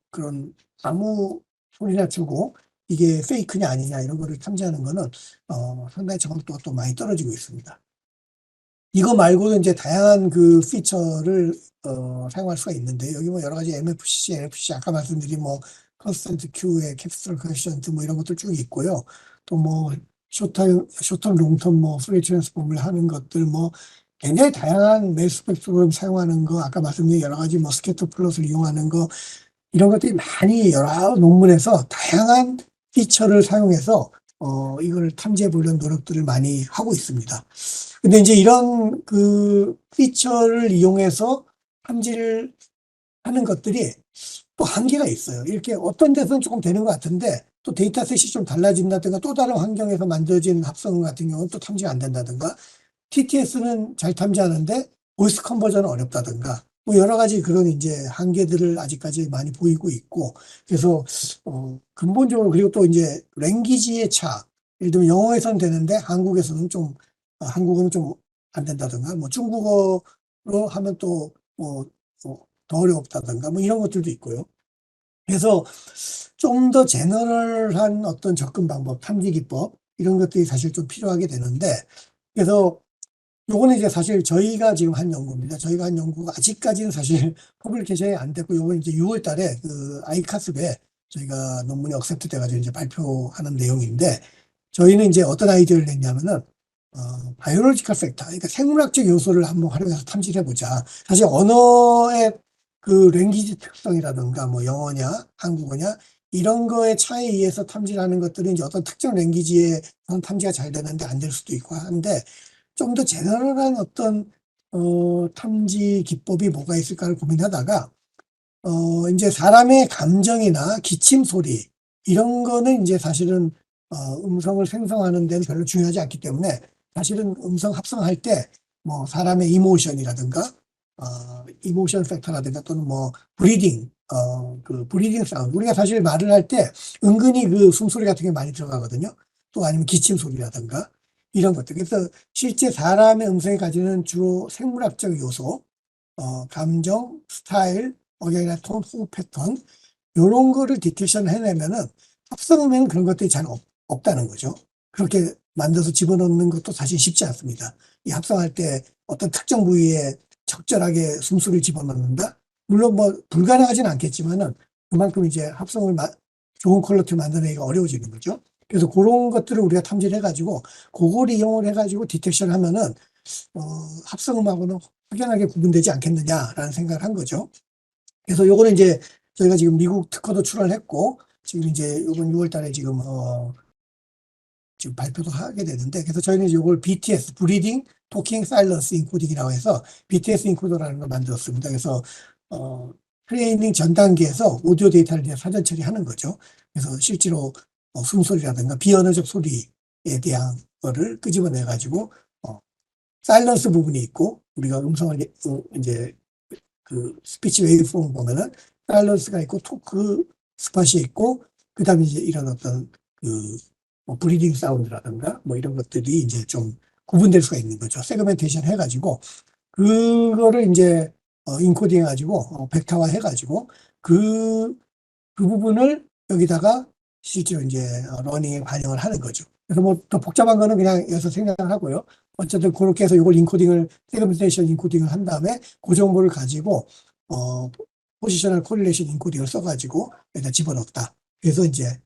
그런 아무 소리나 주고 이게 페이크냐 아니냐 이런 거를 탐지하는 거는 상당히 정확도가 또 많이 떨어지고 있습니다. 이거 말고도 이제 다양한 그 피처를 사용할 수가 있는데 여기 뭐 여러 가지 MFCC, NFC 아까 말씀드린 뭐 컨스턴트 Q의 캡슐 커션트 뭐 이런 것들 쭉 있고요. 또 뭐 쇼텀, 롱텀 뭐 프리 트랜스폼을 하는 것들 뭐 굉장히 다양한 메일 스펙트럼 사용하는 거 아까 말씀드린 여러 가지 뭐 스캐터 플롯을 이용하는 거 이런 것들이 많이 여러 논문에서 다양한 피처를 사용해서 이걸 탐지해 보려는 노력들을 많이 하고 있습니다. 근데 이제 이런 그 피처를 이용해서 탐지를 하는 것들이 또 한계가 있어요. 이렇게 어떤 데서는 조금 되는 것 같은데 또 데이터셋이 좀 달라진다든가 또 다른 환경에서 만들어진 합성 같은 경우는 또 탐지가 안 된다든가 TTS는 잘 탐지하는데 보이스 컨버전은 어렵다든가 뭐 여러 가지 그런 이제 한계들을 아직까지 많이 보이고 있고 그래서 근본적으로 그리고 또 이제 랭귀지의 차 예를 들면 영어에서는 되는데 한국에서는 좀 한국어는 좀 안 된다든가 뭐 중국어로 하면 또 더 어렵다든가 뭐 이런 것들도 있고요. 그래서 좀 더 제너럴한 어떤 접근 방법, 탐지 기법 이런 것들이 사실 좀 필요하게 되는데 그래서 요거는 이제 사실 저희가 지금 한 연구입니다. 저희가 한 연구가 아직까지는 사실 퍼블리케이션이 안 됐고 요건 이제 6월 달에 그 아이카스에 저희가 논문이 억셉트 돼가지고 이제 발표하는 내용인데 저희는 이제 어떤 아이디어를 냈냐면은 바이올로지컬 팩터, 그러니까 생물학적 요소를 한번 활용해서 탐지를 해보자. 사실 언어의 그 랭귀지 특성이라든가 뭐 영어냐, 한국어냐 이런 거의 차이에 의해서 탐지를 하는 것들은 이제 어떤 특정 랭귀지에 탐지가 잘 되는데 안 될 수도 있고 한데 좀 더 제너럴한 어떤 탐지 기법이 뭐가 있을까를 고민하다가 이제 사람의 감정이나 기침 소리 이런 거는 이제 사실은 음성을 생성하는 데는 별로 중요하지 않기 때문에 사실은 음성 합성할 때 뭐 사람의 이모션이라든가 이모션 팩터라든가 또는 뭐 브리딩 그 브리딩 사운드 우리가 사실 말을 할 때 은근히 그 숨소리 같은 게 많이 들어가거든요. 또 아니면 기침 소리라든가 이런 것들. 그래서 실제 사람의 음성이 가지는 주로 생물학적 요소, 감정, 스타일, 억양이나 톤, 호흡 패턴 이런 거를 디텍션 해내면은 합성음에는 그런 것들이 잘 없다는 거죠. 그렇게 만들어서 집어넣는 것도 사실 쉽지 않습니다. 이 합성할 때 어떤 특정 부위에 적절하게 숨소리를 집어넣는다? 물론 뭐 불가능하진 않겠지만은 그만큼 이제 합성을 좋은 퀄리티를 만들어내기가 어려워지는 거죠. 그래서 그런 것들을 우리가 탐지를 해가지고 그걸 이용을 해가지고 디텍션을 하면은 합성음악으로는 확연하게 구분되지 않겠느냐라는 생각을 한 거죠. 그래서 요거는 이제 저희가 지금 미국 특허도 출원을 했고, 지금 이제 요번 6월 달에 지금 발표도 하게 되는데, 그래서 저희는 이걸 BTS, Breathing, Talking, Silence Encoding이라고 해서 BTS 인코더라는 걸 만들었습니다. 그래서 트레이닝 전 단계에서 오디오 데이터를 이제 사전 처리하는 거죠. 그래서 실제로 숨소리라든가 비언어적 소리에 대한 거를 끄집어내 가지고 사일런스 부분이 있고, 우리가 음성을 이제 그 스피치 웨이브폼 보면은 사일런스가 있고 토크 스팟이 있고, 그다음에 이제 이런 어떤 브리딩 사운드라든가 뭐 이런 것들이 이제 좀 구분될 수가 있는 거죠. 세그멘테이션 해가지고 그거를 이제 인코딩 해가지고 벡터화 해가지고 그 부분을 여기다가 실제로 이제 러닝에 반영을 하는 거죠. 그래서 뭐 더 복잡한 거는 그냥 여기서 생각을 하고요. 어쨌든 그렇게 해서 이걸 인코딩을 세그멘테이션 인코딩을 한 다음에 그 정보를 가지고 포지셔널 코릴레이션 인코딩을 써가지고 여기다 집어넣었다. 그래서 이제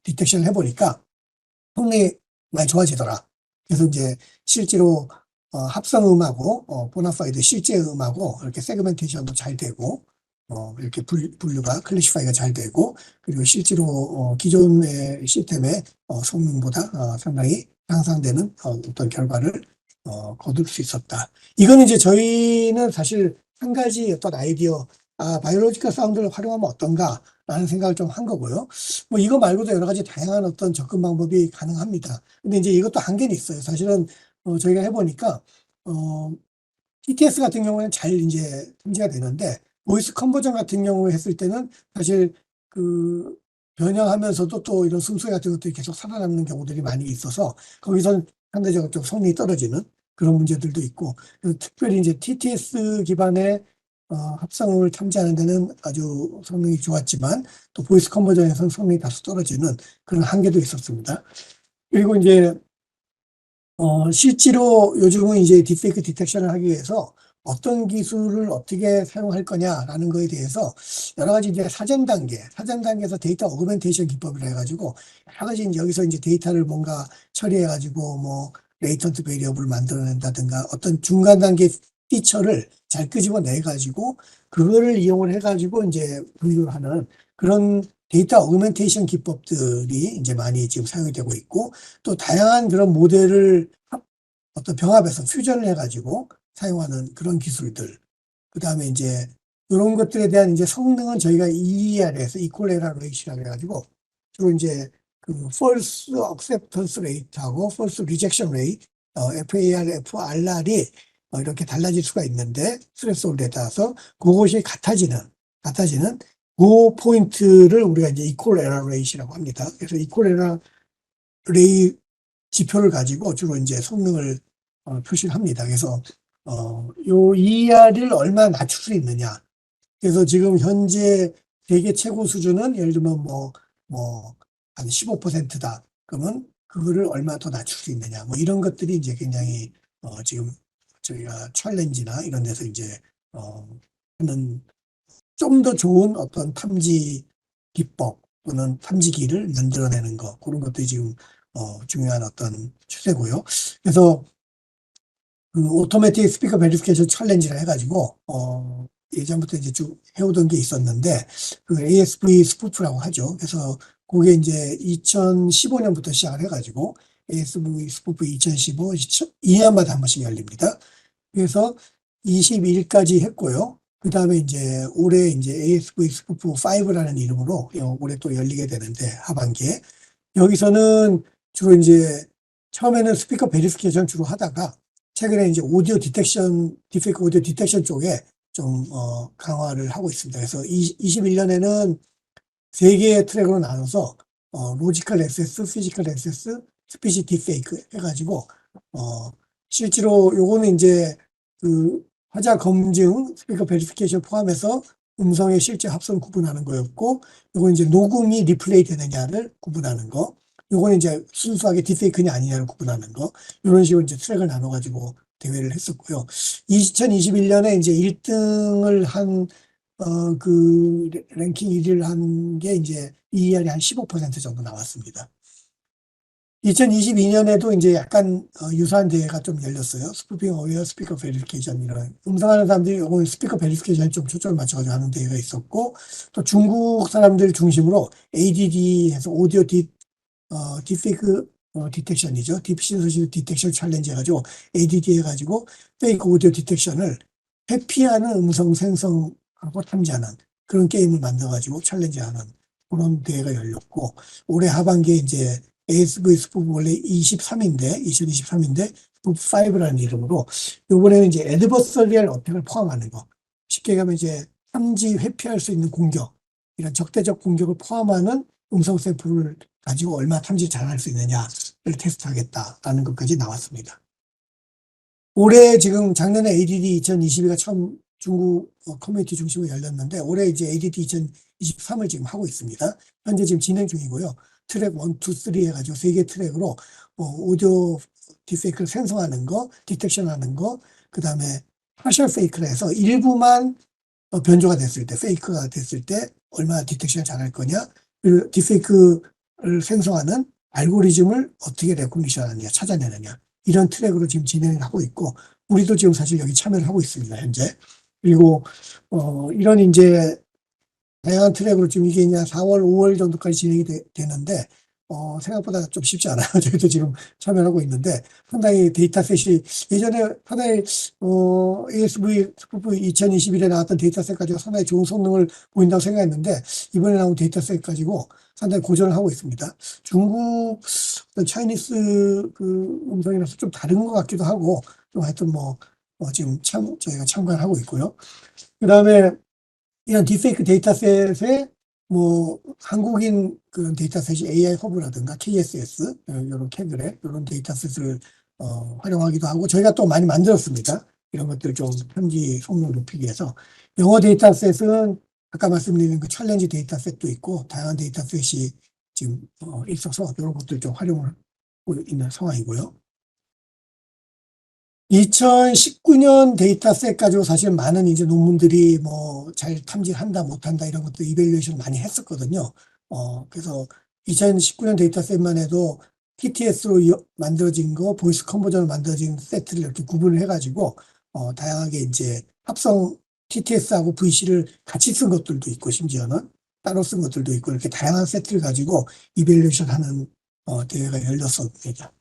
디텍션을 해보니까 성능이 많이 좋아지더라. 그래서 이제 실제로 합성음하고 보나파이드 실제 음하고 이렇게 세그멘테이션도 잘 되고 이렇게 분류가 클래시파이가 잘 되고, 그리고 실제로 기존의 시스템의 성능보다 상당히 향상되는 어떤 결과를 거둘 수 있었다. 이거는 이제 저희는 사실 한 가지 어떤 아이디어, 바이올로지컬 사운드를 활용하면 어떤가라는 생각을 좀 한 거고요. 뭐 이거 말고도 여러 가지 다양한 어떤 접근 방법이 가능합니다. 근데 이제 이것도 한계는 있어요. 사실은 저희가 해보니까 TTS 같은 경우에는 잘 이제 통제가 되는데, 보이스 컨버전 같은 경우에 했을 때는 사실 변형하면서도 또 이런 숨소리 같은 것들이 계속 살아남는 경우들이 많이 있어서 거기서 상대적으로 좀 성능이 떨어지는 그런 문제들도 있고, 그래서 특별히 이제 TTS 기반의 합성을 탐지하는 데는 아주 성능이 좋았지만 또 보이스 컨버전에서는 성능이 다소 떨어지는 그런 한계도 있었습니다. 그리고 이제 실제로 요즘은 이제 딥페이크 디텍션을 하기 위해서 어떤 기술을 어떻게 사용할 거냐라는 거에 대해서 여러 가지 이제 사전 단계에서 데이터 어그멘테이션 기법이라 해가지고 여러 가지 이제 여기서 이제 데이터를 뭔가 처리해가지고 뭐 레이턴트 베리어블을 만들어낸다든가 어떤 중간 단계 피처를 잘 끄집어내가지고 그거를 이용을 해가지고 이제 분류를 하는 그런 데이터 어그멘테이션 기법들이 이제 많이 지금 사용이 되고 있고, 또 다양한 그런 모델을 어떤 병합해서 퓨전을 해가지고 사용하는 그런 기술들. 그 다음에 이제 이런 것들에 대한 이제 성능은 저희가 EER에서 Equal Error Rate라고 해가지고 주로 이제 그 False Acceptance Rate하고 False Rejection Rate, FAR, FRR이 이렇게 달라질 수가 있는데 스트레스홀드에 따라서 그것이 같아지는 그 포인트를 우리가 이제 Equal Error Rate이라고 합니다. 그래서 Equal Error Rate 지표를 가지고 주로 이제 성능을 표시를 합니다. 그래서 요 ER을 얼마나 낮출 수 있느냐. 그래서 지금 현재 세계 최고 수준은 예를 들면 한 15%다. 그러면 그거를 얼마나 더 낮출 수 있느냐. 뭐 이런 것들이 이제 굉장히 지금 저희가 챌린지나 이런 데서 이제 하는 좀 더 좋은 어떤 탐지 기법 또는 탐지기를 만들어내는 거, 그런 것들이 지금 중요한 어떤 추세고요. 그래서 그 오토매틱 스피커 베리피케이션 챌린지를 해가지고 예전부터 이제 쭉 해오던 게 있었는데 그 ASV 스푸프라고 하죠. 그래서 그게 이제 2015년부터 시작을 해가지고 ASV 스푸프 2015 2년마다 한 번씩 열립니다. 그래서 22일까지 했고요. 그 다음에 이제 올해 이제 ASV 스푸프 5라는 이름으로 올해 또 열리게 되는데 하반기에 여기서는 주로 이제 처음에는 스피커 베리피케이션 주로 하다가 최근에 이제 오디오 디텍션, 딥페이크 오디오 디텍션 쪽에 좀 강화를 하고 있습니다. 그래서 21년에는 3개의 트랙으로 나눠서 로지컬 액세스, 피지컬 액세스, 스피치 딥페이크 해가지고 실제로 요거는 이제 그 화자 검증, 스피커 베리피케이션 포함해서 음성의 실제 합성 구분하는 거였고, 요건 이제 녹음이 리플레이 되느냐를 구분하는 거, 요거는 이제 순수하게 딥페이크냐 아니냐를 구분하는 거, 이런 식으로 이제 트랙을 나눠가지고 대회를 했었고요. 2021년에 이제 1등을 한, 그 랭킹 1위를 한 게 이제 EER이 한 15% 정도 나왔습니다. 2022년에도 이제 약간 유사한 대회가 좀 열렸어요. 스피킹 어웨어 스피커 베리피케이션 이런 음성하는 사람들이 오늘 스피커 베리피케이션에 좀 초점을 맞춰가지고 하는 대회가 있었고 또 중국 사람들 중심으로 ADD에서 오디오 딥페이크 디텍션이죠. 딥시너시 디텍션 챌린지 해가지고 ADD 해가지고 페이크 오디오 디텍션을 회피하는 음성 생성하고 탐지하는 그런 게임을 만들어가지고 챌린지하는 그런 대회가 열렸고 올해 하반기에 이제 ASV 스푸프 원래 2023인데 스푸프 5라는 이름으로 이번에는 이제 애드버서리얼 어택을 포함하는 거 쉽게 가면 이제 탐지 회피할 수 있는 공격 이런 적대적 공격을 포함하는 음성 샘플을 가지고 얼마나 탐지 잘할 수 있느냐를 테스트하겠다라는 것까지 나왔습니다. 올해 지금 작년에 ADD 2022가 처음 중국 커뮤니티 중심으로 열렸는데 올해 이제 ADD 2023을 지금 하고 있습니다. 현재 지금 진행 중이고요. 트랙 1, 2, 3 해가지고 3개 트랙으로 오디오 딥페이크를 생성하는 거, 디텍션하는 거, 그 다음에 파셜 페이크를 해서 일부만 변조가 됐을 때, 페이크가 됐을 때 얼마나 디텍션을 잘할 거냐, 그리고 딥페이크를 생성하는 알고리즘을 어떻게 레코니션하느냐, 찾아내느냐 이런 트랙으로 지금 진행을 하고 있고 우리도 지금 사실 여기 참여를 하고 있습니다, 현재. 그리고 이런 이제 다양한 트랙으로 지금 이게 이제 4월, 5월 정도까지 진행이 되는데 생각보다 좀 쉽지 않아요. 저희도 지금 참여하고 있는데 상당히 데이터셋이 예전에 상당히 ASV 스푸프 2021에 나왔던 데이터셋 가지고 상당히 좋은 성능을 보인다고 생각했는데 이번에 나온 데이터셋 가지고 상당히 고전을 하고 있습니다. 중국 차이니스 그 음성이라서 좀 다른 것 같기도 하고 좀 하여튼 지금 저희가 참관을 하고 있고요. 그 다음에 이런 딥페이크 데이터셋에 한국인 그런 데이터셋이 AI 허브라든가 KSS 이런 캐그랩 이런 데이터셋을 활용하기도 하고 저희가 또 많이 만들었습니다. 이런 것들 좀 현지 성능 높이기 위해서 영어 데이터셋은 아까 말씀드린 그 챌린지 데이터셋도 있고 다양한 데이터셋이 지금 있어서 이런 것들 좀 활용을 하고 있는 상황이고요. 2019년 데이터셋 가지고 사실 많은 이제 논문들이 잘 탐지한다, 못한다 이런 것도 이밸류에이션 많이 했었거든요. 그래서 2019년 데이터셋만 해도 TTS로 만들어진 거, 보이스 컨버전으로 만들어진 세트를 이렇게 구분을 해가지고, 다양하게 이제 합성 TTS하고 VC를 같이 쓴 것들도 있고, 심지어는 따로 쓴 것들도 있고, 이렇게 다양한 세트를 가지고 이밸류에이션 하는, 대회가 열렸었습니다.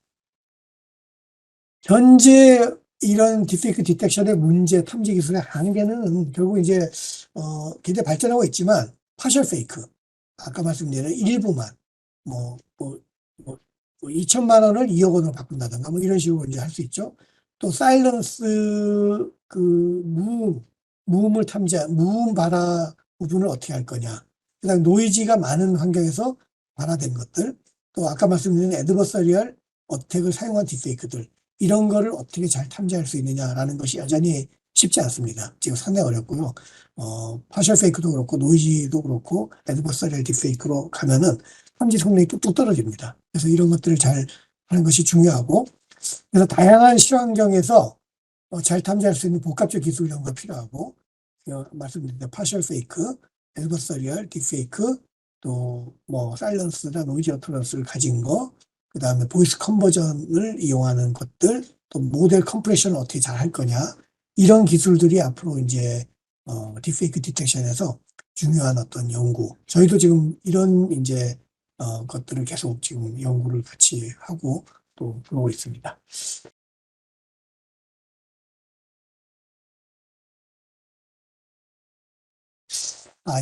현재 이런 딥페이크 디텍션의 문제, 탐지 기술의 한계는 결국 이제 굉장히 발전하고 있지만 파셜 페이크, 아까 말씀드린 일부만 2천만 원을 2억 원으로 바꾼다든가 이런 식으로 이제 할 수 있죠. 또 사일런스 무음을 무음 발화 부분을 어떻게 할 거냐. 그다음 노이즈가 많은 환경에서 발화된 것들, 또 아까 말씀드린 애드버서리얼 어택을 사용한 딥페이크들 이런 거를 어떻게 잘 탐지할 수 있느냐라는 것이 여전히 쉽지 않습니다. 지금 상당히 어렵고요. 파셜 페이크도 그렇고 노이즈도 그렇고 애드버서리얼 딥페이크로 가면은 탐지 성능이 뚝뚝 떨어집니다. 그래서 이런 것들을 잘 하는 것이 중요하고 그래서 다양한 실환경에서 잘 탐지할 수 있는 복합적 기술 연구가 필요하고 말씀드린 파셜 페이크, 애드버서리얼 딥페이크 또 사일런스나 노이즈 어터런스를 가진 거 그 다음에 보이스 컨버전을 이용하는 것들, 또 모델 컴프레션을 어떻게 잘 할 거냐, 이런 기술들이 앞으로 이제, 딥페이크 디텍션에서 중요한 어떤 연구. 저희도 지금 이런 이제, 것들을 계속 지금 연구를 같이 하고 또 그러고 있습니다.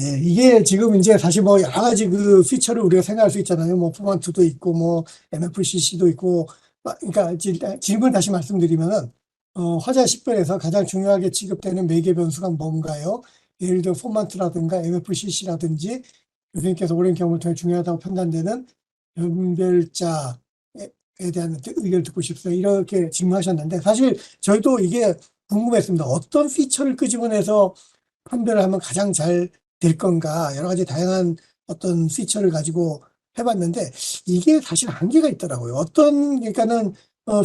예. 이게 지금 이제 사실 여러 가지 그 피처를 우리가 생각할 수 있잖아요. 포먼트도 있고, MFCC도 있고, 그러니까 질문 다시 말씀드리면은, 화자 식별에서 가장 중요하게 취급되는 매개 변수가 뭔가요? 예를 들어 포먼트라든가 MFCC라든지 교수님께서 오랜 경험을 통해 중요하다고 판단되는 변별자에 대한 의견을 듣고 싶어요. 이렇게 질문하셨는데, 사실 저희도 이게 궁금했습니다. 어떤 피처를 끄집어내서 판별을 하면 가장 잘 될 건가 여러 가지 다양한 어떤 피처를 가지고 해봤는데 이게 사실 한계가 있더라고요. 그러니까는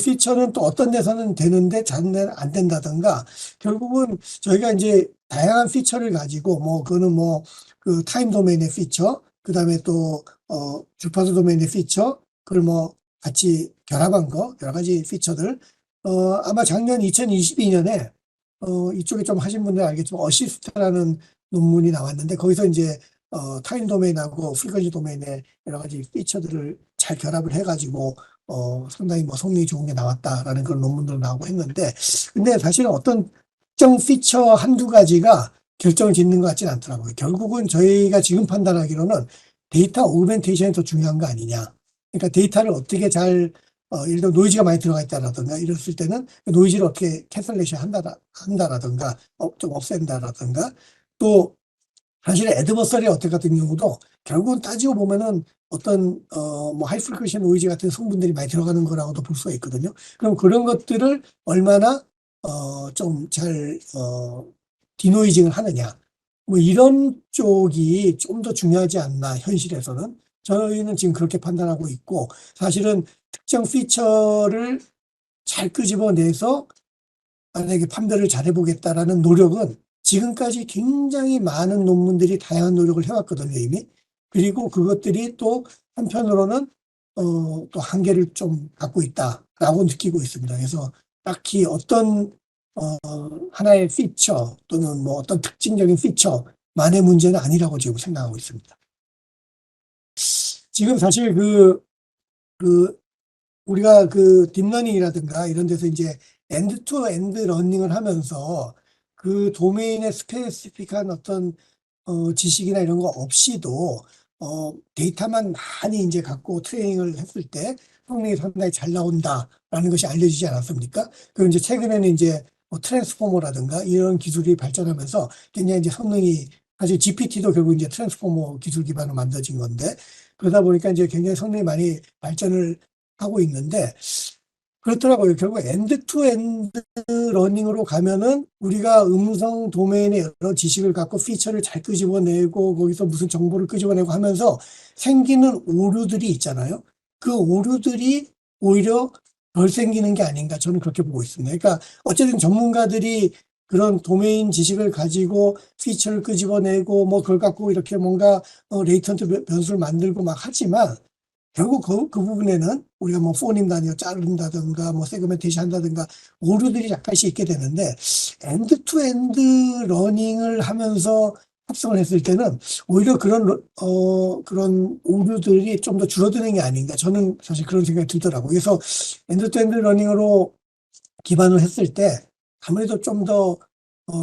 피처는 또 어떤 데서는 되는데 다른 데는 안 된다든가 결국은 저희가 이제 다양한 피처를 가지고 그거는 그 타임 도메인의 피처 그 다음에 또 주파수 도메인의 피처 그걸 같이 결합한 거, 여러 가지 피처들. 아마 작년 2022년에, 이쪽에 좀 하신 분들 알겠지만, 어시스트라는 논문이 나왔는데, 거기서 이제, 타임 도메인하고 프리퀀시 도메인의 여러 가지 피처들을 잘 결합을 해가지고, 상당히 뭐 성능이 좋은 게 나왔다라는 그런 논문도 나오고 했는데, 근데 사실은 어떤 특정 피처 한두 가지가 결정을 짓는 것 같지는 않더라고요. 결국은 저희가 지금 판단하기로는 데이터 오그멘테이션이 더 중요한 거 아니냐. 그러니까 데이터를 어떻게 잘, 예를 들어 노이즈가 많이 들어가 있다라든가 이랬을 때는 노이즈를 어떻게 캔슬레이션 한다라든가, 좀 없앤다라든가, 또 사실 애드버서리 어택 같은 경우도 결국은 따지고 보면은 어떤, 뭐 하이 프리퀀시 노이즈 같은 성분들이 많이 들어가는 거라고도 볼 수가 있거든요. 그럼 그런 것들을 얼마나, 좀 잘, 디노이징을 하느냐. 뭐 이런 쪽이 좀 더 중요하지 않나, 현실에서는. 저희는 지금 그렇게 판단하고 있고, 사실은 특정 피처를 잘 끄집어내서 만약에 판별을 잘 해보겠다라는 노력은 지금까지 굉장히 많은 논문들이 다양한 노력을 해왔거든요, 이미. 그리고 그것들이 또 한편으로는, 또 한계를 좀 갖고 있다라고 느끼고 있습니다. 그래서 딱히 어떤, 하나의 피처 또는 뭐 어떤 특징적인 피처만의 문제는 아니라고 지금 생각하고 있습니다. 지금 사실 우리가 딥러닝이라든가 이런 데서 이제 엔드 투 엔드 러닝을 하면서 그 도메인의 스페시픽한 어떤, 지식이나 이런 거 없이도, 데이터만 많이 이제 갖고 트레이닝을 했을 때 성능이 상당히 잘 나온다라는 것이 알려지지 않았습니까? 그리고 이제 최근에는 이제 뭐 트랜스포머라든가 이런 기술이 발전하면서 굉장히 이제 성능이, 사실 GPT도 결국 이제 트랜스포머 기술 기반으로 만들어진 건데, 그러다 보니까 이제 굉장히 성능이 많이 발전을 하고 있는데, 그렇더라고요. 결국 엔드 투 엔드 러닝으로 가면은 우리가 음성 도메인의 여러 지식을 갖고 피처를 잘 끄집어내고 거기서 무슨 정보를 끄집어내고 하면서 생기는 오류들이 있잖아요. 그 오류들이 오히려 덜 생기는 게 아닌가, 저는 그렇게 보고 있습니다. 그러니까 어쨌든 전문가들이 그런 도메인 지식을 가지고 피처를 끄집어내고 뭐 그걸 갖고 이렇게 뭔가, 레이턴트 변수를 만들고 막 하지만, 결국 그 부분에는 우리가 뭐 포님 단위로 자른다든가 뭐 세그멘테이션 한다든가 오류들이 약간씩 있게 되는데, 엔드 투 엔드 러닝을 하면서 합성을 했을 때는 오히려 그런 오류들이 좀 더 줄어드는 게 아닌가, 저는 사실 그런 생각이 들더라고요. 그래서 엔드 투 엔드 러닝으로 기반을 했을 때 아무래도 좀 더,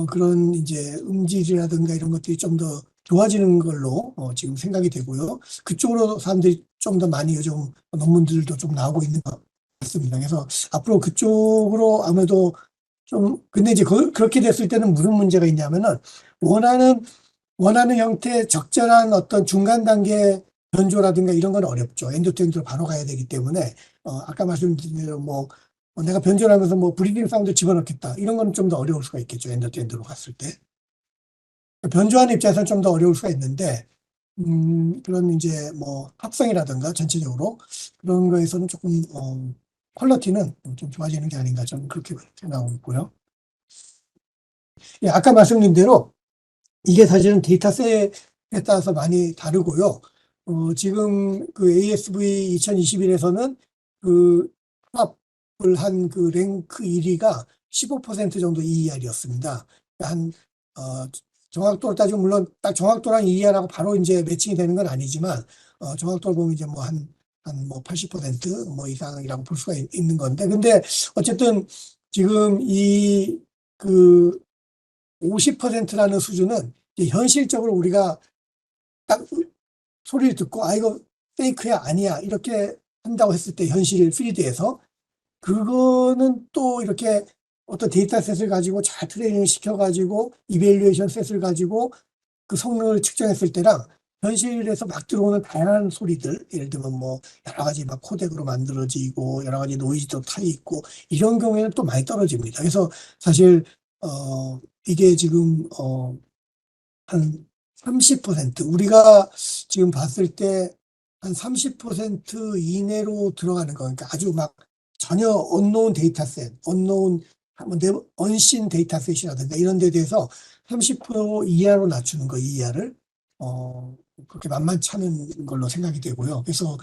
그런 이제 음질이라든가 이런 것들이 좀 더 좋아지는 걸로, 지금 생각이 되고요. 그쪽으로 사람들이 좀 더 많이 요즘 논문들도 좀 나오고 있는 것 같습니다. 그래서 앞으로 그쪽으로 아무래도 좀, 근데 이제 그렇게 됐을 때는 무슨 문제가 있냐면은, 원하는 형태의 적절한 어떤 중간 단계 변조라든가 이런 건 어렵죠. 엔드 투 엔드로 바로 가야 되기 때문에, 아까 말씀드린 대로 뭐, 내가 변조를 하면서 뭐 브리딩 사운드 집어넣겠다, 이런 건 좀 더 어려울 수가 있겠죠. 엔드 투 엔드로 갔을 때. 변조하는 입장에서는 좀 더 어려울 수가 있는데, 그런 이제 뭐 합성이라든가 전체적으로 그런 거에서는 조금, 퀄리티는 좀 좋아지는 게 아닌가, 저는 그렇게 생각하고 있고요. 예, 아까 말씀드린 대로 이게 사실은 데이터셋에 따라서 많이 다르고요. 지금 그 ASV 2021에서는 그 합을 한 그 랭크 1위가 15% 정도 EER이었습니다. 한, 정확도를 따지면 물론 딱 정확도랑 EER하고 바로 이제 매칭이 되는 건 아니지만, 정확도를 보면 이제 뭐 한 뭐 80% 이상이라고 볼 수가 있는 건데, 근데 어쨌든 지금 그 50%라는 수준은 이제 현실적으로 우리가 딱 소리를 듣고 이거 페이크야 아니야 이렇게 한다고 했을 때, 현실 필드에서 그거는 또 이렇게 어떤 데이터셋을 가지고 잘 트레이닝을 시켜가지고 이벨리에이션 셋을 가지고 그 성능을 측정했을 때랑 현실에서 막 들어오는 다양한 소리들, 예를 들면 뭐 여러 가지 막 코덱으로 만들어지고 여러 가지 노이즈도 타 있고 이런 경우에는 또 많이 떨어집니다. 그래서 사실, 이게 지금, 한 30%, 우리가 지금 봤을 때 한 30% 이내로 들어가는 거, 그러니까 아주 막 전혀 언노운 데이터셋, 언신 데이터셋이라든가 이런 데 대해서 30% 이하로 낮추는 거, 이하를, 그렇게 만만치 않은 걸로 생각이 되고요. 그래서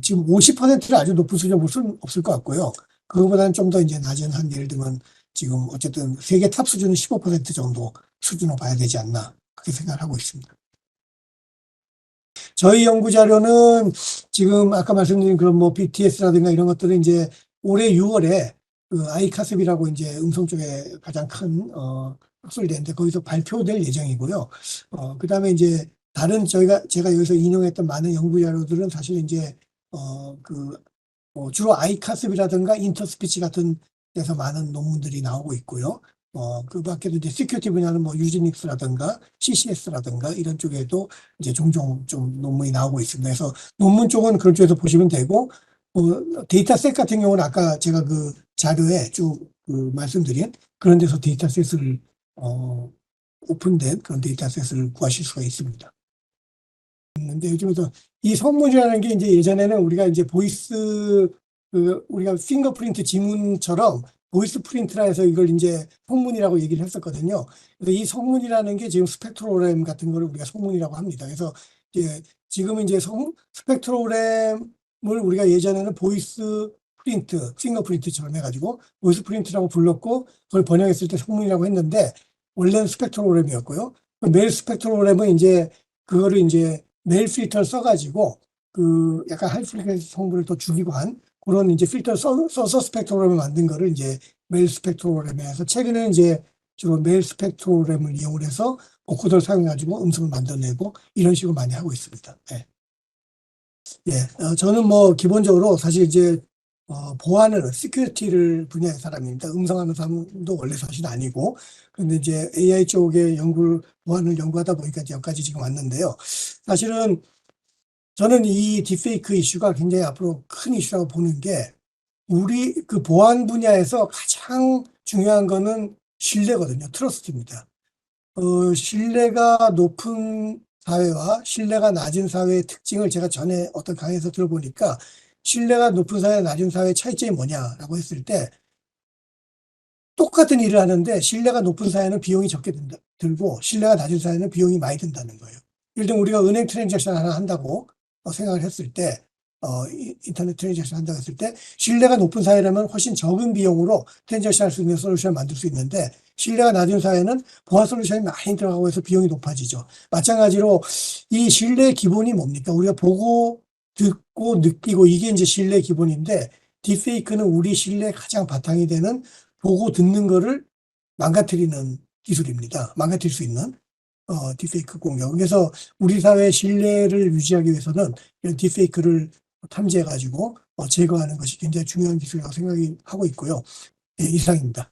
지금 50%를 아주 높은 수준으로 볼 수는 없을 것 같고요. 그거보다는 좀 더 이제 낮은 한 예를 들면 지금 어쨌든 세계 탑 수준은 15% 정도 수준으로 봐야 되지 않나 그렇게 생각을 하고 있습니다. 저희 연구 자료는 지금 아까 말씀드린 그런 뭐 BTS라든가 이런 것들은 이제 올해 6월에 그 아이카습이라고 이제 음성 쪽에 가장 큰 학술이 되는데 거기서 발표될 예정이고요. 그다음에 이제 다른 제가 여기서 인용했던 많은 연구 자료들은 사실 이제 주로 아이카습이라든가 인터스피치 같은 데서 많은 논문들이 나오고 있고요. 그 밖에도 이제 시큐리티 분야는 뭐 유지닉스라든가 CCS라든가 이런 쪽에도 이제 종종 좀 논문이 나오고 있습니다. 그래서 논문 쪽은 그런 쪽에서 보시면 되고, 데이터셋 같은 경우는 아까 제가 그 자료에 쭉 말씀드린 그런 데서 데이터셋을, 오픈된 그런 데이터셋을 구하실 수가 있습니다. 근데 요즘에도 이 성문이라는 게 이제 예전에는 우리가 이제 우리가 핑거프린트 지문처럼 보이스 프린트라 해서 이걸 이제 성문이라고 얘기를 했었거든요. 그래서 이 성문이라는 게 지금 스펙트로그램 같은 거를 우리가 성문이라고 합니다. 그래서 이제 지금은 이제 스펙트로그램을 우리가 예전에는 보이스 프린트, 핑거프린트처럼 해가지고 보이스 프린트라고 불렀고 그걸 번역했을 때 성문이라고 했는데 원래는 스펙트로그램이었고요. 메일 스펙트로그램은 이제 그거를 이제 메일 필터를 써가지고 그 약간 하이 프리퀀시 성분을 더 줄이고 한 그런 이제 필터를 써서 스펙트로그램을 만든 거를 이제 메일 스펙트로그램에 해서 최근에 이제 주로 메일 스펙트로그램을 이용을 해서 오코더를 사용해가지고 음성을 만들어내고 이런 식으로 많이 하고 있습니다. 예. 예, 저는 뭐 기본적으로 사실 이제 보안을 시큐리티를 분야의 사람입니다. 음성하는 사람도 원래 사실 아니고 그런데 이제 AI 쪽의 보안을 연구하다 보니까 이제 여기까지 지금 왔는데요. 사실은 저는 이 딥페이크 이슈가 굉장히 앞으로 큰 이슈라고 보는 게 우리 그 보안 분야에서 가장 중요한 거는 신뢰거든요. 트러스트입니다. 신뢰가 높은 사회와 신뢰가 낮은 사회의 특징을 제가 전에 어떤 강의에서 들어보니까 신뢰가 높은 사회, 낮은 사회의 차이점이 뭐냐라고 했을 때 똑같은 일을 하는데 신뢰가 높은 사회는 비용이 적게 들고 신뢰가 낮은 사회는 비용이 많이 든다는 거예요. 예를 들면 우리가 은행 트랜잭션 하나 한다고 생각을 했을 때 인터넷 트랜잭션 한다고 했을 때 신뢰가 높은 사회라면 훨씬 적은 비용으로 트랜잭션 할 수 있는 솔루션을 만들 수 있는데 신뢰가 낮은 사회는 보안 솔루션이 많이 들어가고 해서 비용이 높아지죠. 마찬가지로 이 신뢰의 기본이 뭡니까? 우리가 보고 듣고 느끼고 이게 이제 신뢰의 기본인데 딥페이크는 우리 신뢰의 가장 바탕이 되는 보고 듣는 거를 망가뜨리는 기술입니다. 망가뜨릴 수 있는 딥페이크 공격. 그래서 우리 사회의 신뢰를 유지하기 위해서는 이런 딥페이크를 탐지해가지고 제거하는 것이 굉장히 중요한 기술이라고 생각하고 있고요. 예, 이상입니다.